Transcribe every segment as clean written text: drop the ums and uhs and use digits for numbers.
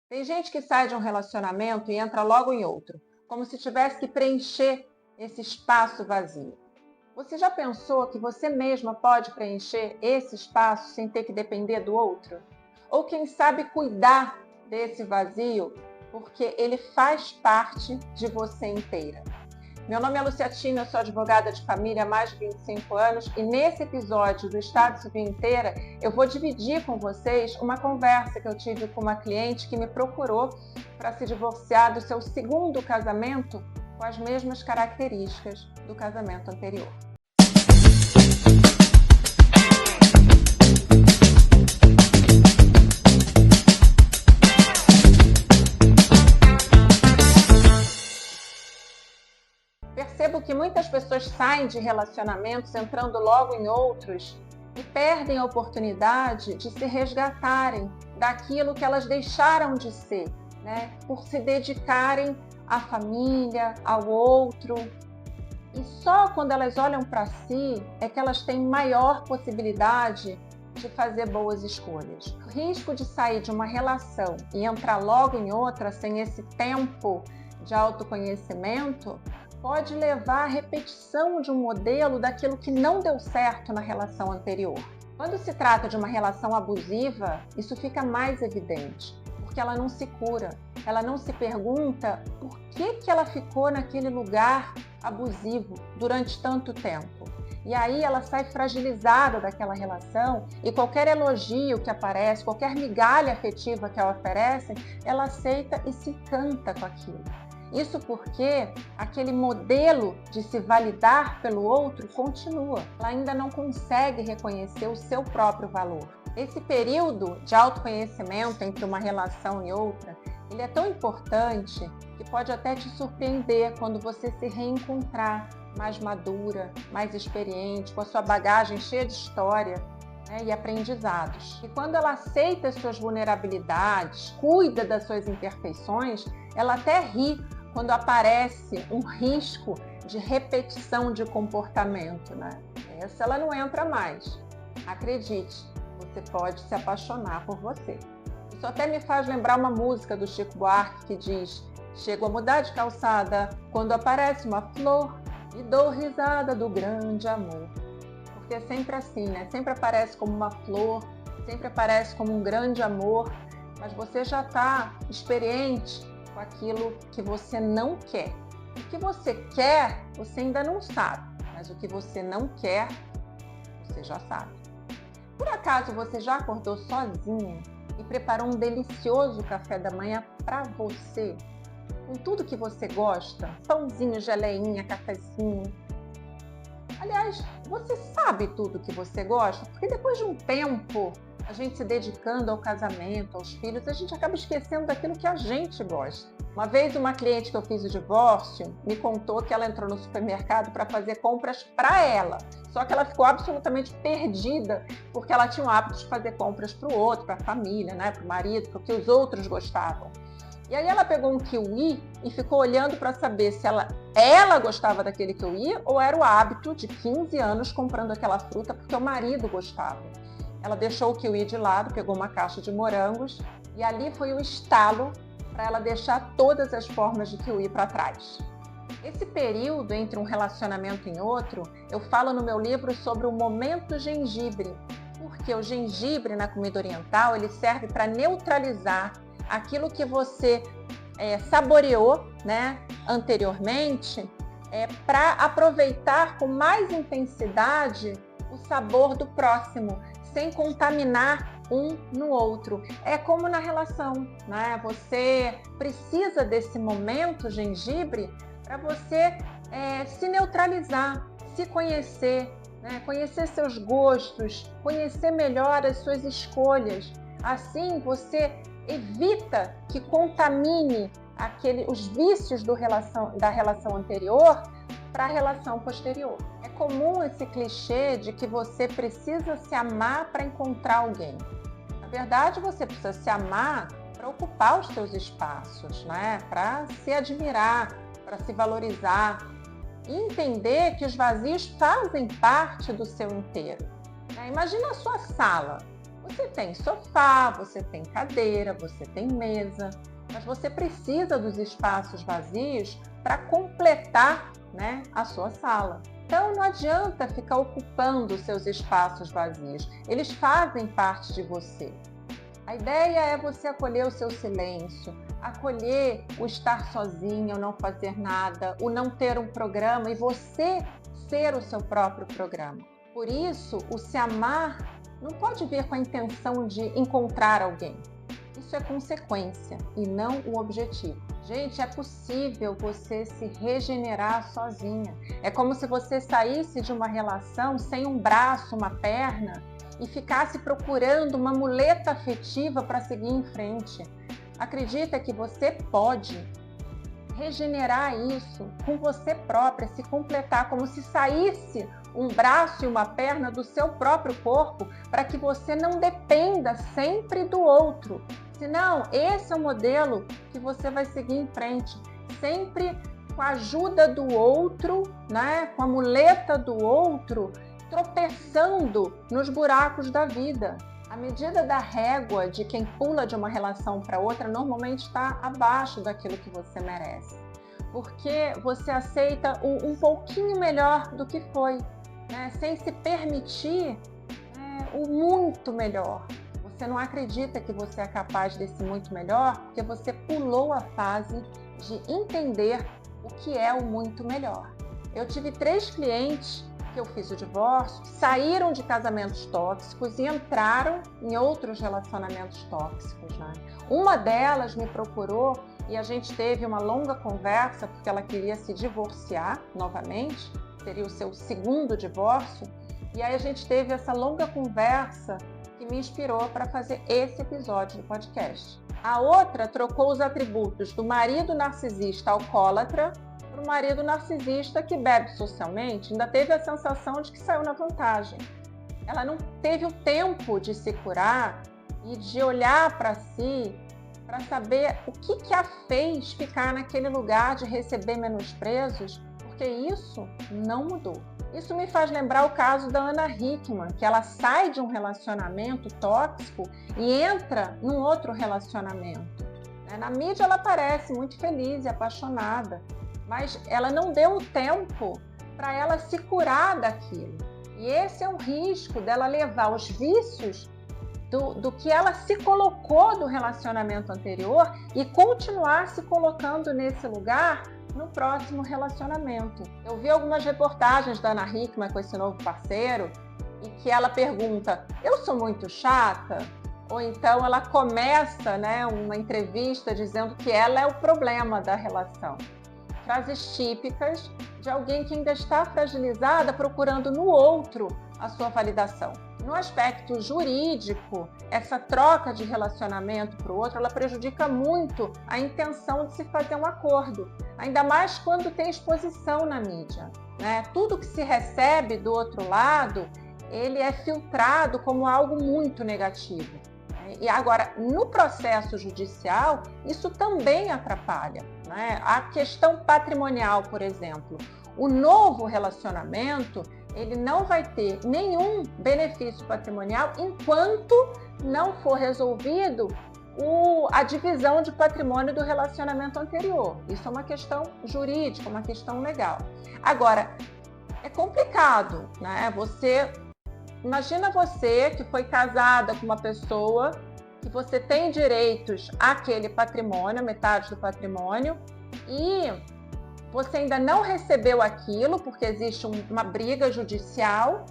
Tem gente que sai de um relacionamento e entra logo em outro, como se tivesse que preencher esse espaço vazio. Você já pensou que você mesma pode preencher esse espaço sem ter que depender do outro? Ou quem sabe cuidar desse vazio, porque ele faz parte de você inteira. Meu nome é Luciatina, eu sou advogada de família há mais de 25 anos e nesse episódio do Estado Civil Inteira eu vou dividir com vocês uma conversa que eu tive com uma cliente que me procurou para se divorciar do seu segundo casamento com as mesmas características do casamento anterior. Percebo que muitas pessoas saem de relacionamentos entrando logo em outros e perdem a oportunidade de se resgatarem daquilo que elas deixaram de ser, né? Por se dedicarem à família, ao outro. E só quando elas olham para si é que elas têm maior possibilidade de fazer boas escolhas. O risco de sair de uma relação e entrar logo em outra sem esse tempo de autoconhecimento pode levar à repetição de um modelo daquilo que não deu certo na relação anterior. Quando se trata de uma relação abusiva, isso fica mais evidente, porque ela não se cura, ela não se pergunta por que ela ficou naquele lugar abusivo durante tanto tempo. E aí ela sai fragilizada daquela relação e qualquer elogio que aparece, qualquer migalha afetiva que ela oferece, ela aceita e se encanta com aquilo. Isso porque aquele modelo de se validar pelo outro continua. Ela ainda não consegue reconhecer o seu próprio valor. Esse período de autoconhecimento entre uma relação e outra, ele é tão importante que pode até te surpreender quando você se reencontrar mais madura, mais experiente, com a sua bagagem cheia de história, né, e aprendizados. E quando ela aceita as suas vulnerabilidades, cuida das suas imperfeições, ela até ri quando aparece um risco de repetição de comportamento, né? Essa ela não entra mais. Acredite, você pode se apaixonar por você. Isso até me faz lembrar uma música do Chico Buarque que diz: chego a mudar de calçada quando aparece uma flor e dou risada do grande amor. Porque é sempre assim, né? Sempre aparece como uma flor, sempre aparece como um grande amor, mas você já está experiente com aquilo que você não quer. O que você quer, você ainda não sabe, mas o que você não quer, você já sabe. Por acaso você já acordou sozinha e preparou um delicioso café da manhã para você? Com tudo que você gosta, pãozinho, geleinha, cafezinho. Aliás, você sabe tudo que você gosta? Porque depois de um tempo, a gente se dedicando ao casamento, aos filhos, a gente acaba esquecendo daquilo que a gente gosta. Uma vez uma cliente que eu fiz o divórcio me contou que ela entrou no supermercado para fazer compras para ela. Só que ela ficou absolutamente perdida porque ela tinha o hábito de fazer compras para o outro, para a família, né, para o marido, porque os outros gostavam. E aí ela pegou um kiwi e ficou olhando para saber se ela gostava daquele kiwi ou era o hábito de 15 anos comprando aquela fruta porque o marido gostava. Ela deixou o kiwi de lado, pegou uma caixa de morangos e ali foi o estalo para ela deixar todas as formas de kiwi para trás. Esse período entre um relacionamento e outro, eu falo no meu livro sobre o momento gengibre, porque o gengibre na comida oriental ele serve para neutralizar aquilo que você saboreou, né, anteriormente, para aproveitar com mais intensidade o sabor do próximo, sem contaminar um no outro. É como na relação, né? Você precisa desse momento gengibre para você se neutralizar, se conhecer, né? Conhecer seus gostos, conhecer melhor as suas escolhas. Assim você evita que contamine os vícios da relação anterior para a relação posterior. É comum esse clichê de que você precisa se amar para encontrar alguém. Na verdade, você precisa se amar para ocupar os seus espaços, né? Para se admirar, para se valorizar e entender que os vazios fazem parte do seu inteiro. Imagina a sua sala. Você tem sofá, você tem cadeira, você tem mesa, mas você precisa dos espaços vazios para completar, né, a sua sala. Então não adianta ficar ocupando os seus espaços vazios, eles fazem parte de você. A ideia é você acolher o seu silêncio, acolher o estar sozinha, o não fazer nada, o não ter um programa e você ser o seu próprio programa. Por isso, o se amar não pode vir com a intenção de encontrar alguém. Isso é consequência e não o objetivo. Gente, é possível você se regenerar sozinha. É como se você saísse de uma relação sem um braço, uma perna e ficasse procurando uma muleta afetiva para seguir em frente. Acredita que você pode regenerar isso com você própria, se completar, como se saísse um braço e uma perna do seu próprio corpo, para que você não dependa sempre do outro. Senão, esse é o modelo que você vai seguir em frente, sempre com a ajuda do outro, né? Com a muleta do outro, tropeçando nos buracos da vida. A medida da régua de quem pula de uma relação para outra normalmente está abaixo daquilo que você merece, porque você aceita um pouquinho melhor do que foi, né? Sem se permitir, né, o muito melhor. Você não acredita que você é capaz desse muito melhor porque você pulou a fase de entender o que é o muito melhor. Eu tive 3 clientes que eu fiz o divórcio, saíram de casamentos tóxicos e entraram em outros relacionamentos tóxicos, né? Uma delas me procurou e a gente teve uma longa conversa porque ela queria se divorciar novamente, seria o seu segundo divórcio, e aí a gente teve essa longa conversa que me inspirou para fazer esse episódio do podcast. A outra trocou os atributos do marido narcisista alcoólatra para o marido narcisista que bebe socialmente, ainda teve a sensação de que saiu na vantagem. Ela não teve o tempo de se curar e de olhar para si, para saber o que a fez ficar naquele lugar de receber menosprezos, porque isso não mudou. Isso me faz lembrar o caso da Ana Hickman, que ela sai de um relacionamento tóxico e entra num outro relacionamento. Na mídia ela parece muito feliz e apaixonada, mas ela não deu o tempo para ela se curar daquilo. E esse é o risco dela levar os vícios do que ela se colocou do relacionamento anterior e continuar se colocando nesse lugar no próximo relacionamento. Eu vi algumas reportagens da Ana Hickman com esse novo parceiro e que ela pergunta: eu sou muito chata? Ou então ela começa, né, uma entrevista dizendo que ela é o problema da relação. Frases típicas de alguém que ainda está fragilizada procurando no outro a sua validação. No aspecto jurídico, essa troca de relacionamento para o outro, ela prejudica muito a intenção de se fazer um acordo, ainda mais quando tem exposição na mídia, né? Tudo que se recebe do outro lado, ele é filtrado como algo muito negativo. E agora, no processo judicial, isso também atrapalha, né? A questão patrimonial, por exemplo, o novo relacionamento, ele não vai ter nenhum benefício patrimonial enquanto não for resolvido a divisão de patrimônio do relacionamento anterior. Isso é uma questão jurídica, uma questão legal. Agora, é complicado, né? Imagina você que foi casada com uma pessoa que você tem direitos àquele patrimônio, metade do patrimônio, e você ainda não recebeu aquilo porque existe uma briga judicial,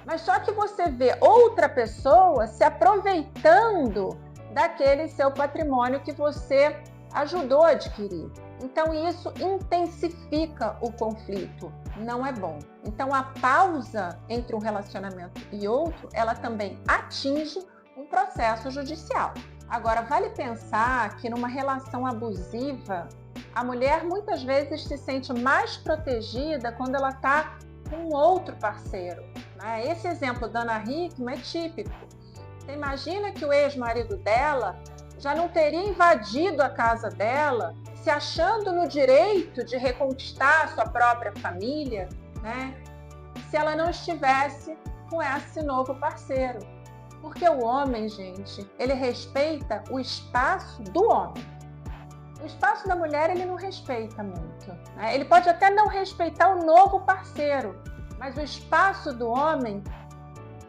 mas só que você vê outra pessoa se aproveitando daquele seu patrimônio que você ajudou a adquirir. Então isso intensifica o conflito, não é bom. Então a pausa entre um relacionamento e outro, ela também atinge um processo judicial. Agora, vale pensar que numa relação abusiva, a mulher muitas vezes se sente mais protegida quando ela está com um outro parceiro, né? Esse exemplo da Ana Hickman é típico. Você imagina que o ex-marido dela já não teria invadido a casa dela, se achando no direito de reconquistar a sua própria família, né? Se ela não estivesse com esse novo parceiro. Porque o homem, gente, ele respeita o espaço do homem. O espaço da mulher ele não respeita muito, né? Ele pode até não respeitar o novo parceiro, mas o espaço do homem,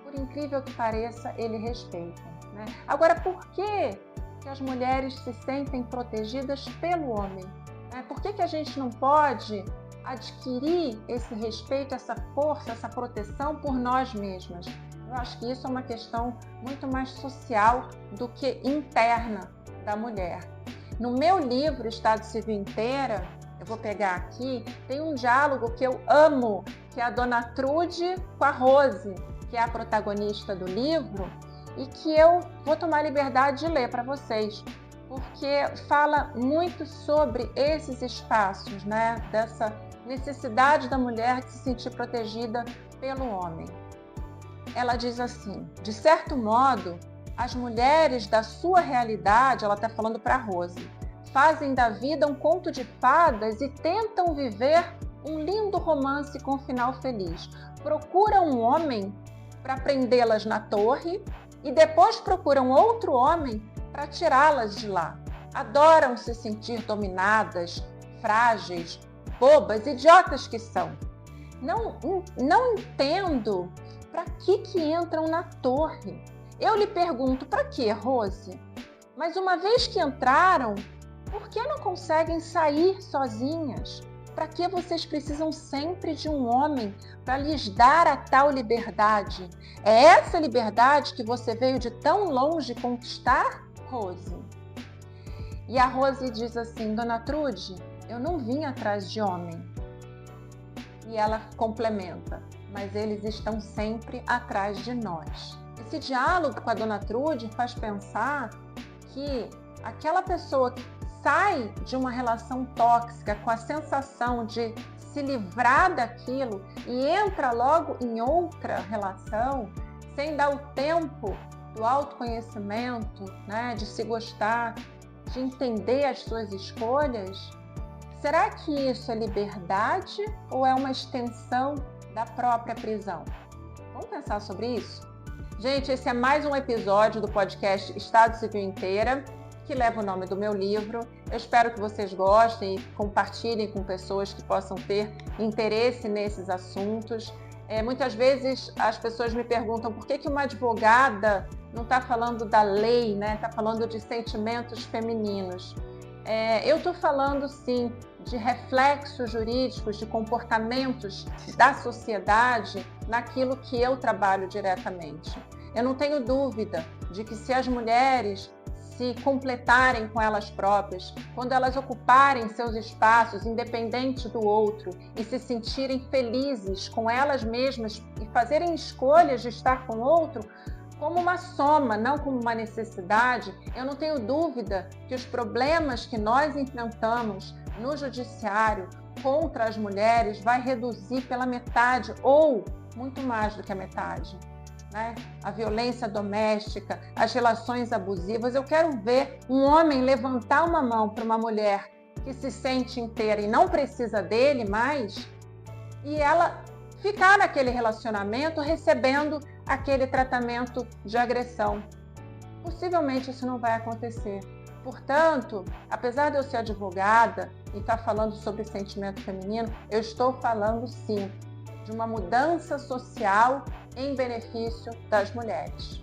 por incrível que pareça, ele respeita, né? Agora, por que as mulheres se sentem protegidas pelo homem? Por que a gente não pode adquirir esse respeito, essa força, essa proteção por nós mesmas? Eu acho que isso é uma questão muito mais social do que interna da mulher. No meu livro, Estado Civil Inteira, eu vou pegar aqui, tem um diálogo que eu amo, que é a Dona Trude com a Rose, que é a protagonista do livro, e que eu vou tomar liberdade de ler para vocês, porque fala muito sobre esses espaços, né? Dessa necessidade da mulher de se sentir protegida pelo homem. Ela diz assim: de certo modo, as mulheres da sua realidade, ela está falando para Rose, fazem da vida um conto de fadas e tentam viver um lindo romance com final feliz. Procuram um homem para prendê-las na torre e depois procuram outro homem para tirá-las de lá. Adoram se sentir dominadas, frágeis, bobas, idiotas que são. Não entendo para que entram na torre. Eu lhe pergunto, para que, Rose? Mas uma vez que entraram, por que não conseguem sair sozinhas? Para que vocês precisam sempre de um homem para lhes dar a tal liberdade? É essa liberdade que você veio de tão longe conquistar, Rose? E a Rose diz assim: Dona Trude, eu não vim atrás de homem. E ela complementa: mas eles estão sempre atrás de nós. Esse diálogo com a Dona Trude faz pensar que aquela pessoa que sai de uma relação tóxica com a sensação de se livrar daquilo e entra logo em outra relação, sem dar o tempo do autoconhecimento, né, de se gostar, de entender as suas escolhas, será que isso é liberdade ou é uma extensão da própria prisão? Vamos pensar sobre isso? Gente, esse é mais um episódio do podcast Estado Civil Inteira, que leva o nome do meu livro. Eu espero que vocês gostem e compartilhem com pessoas que possam ter interesse nesses assuntos. Muitas vezes as pessoas me perguntam por que uma advogada não está falando da lei, né? Está falando de sentimentos femininos. Eu estou falando, sim, de reflexos jurídicos, de comportamentos da sociedade naquilo que eu trabalho diretamente. Eu não tenho dúvida de que se as mulheres se completarem com elas próprias, quando elas ocuparem seus espaços independente do outro e se sentirem felizes com elas mesmas e fazerem escolhas de estar com o outro, como uma soma, não como uma necessidade, eu não tenho dúvida que os problemas que nós enfrentamos no judiciário contra as mulheres vai reduzir pela metade ou muito mais do que a metade, né? A violência doméstica, as relações abusivas. Eu quero ver um homem levantar uma mão para uma mulher que se sente inteira e não precisa dele mais, e ela ficar naquele relacionamento recebendo aquele tratamento de agressão. Possivelmente isso não vai acontecer. Portanto, apesar de eu ser advogada e estar falando sobre sentimento feminino, eu estou falando sim de uma mudança social em benefício das mulheres.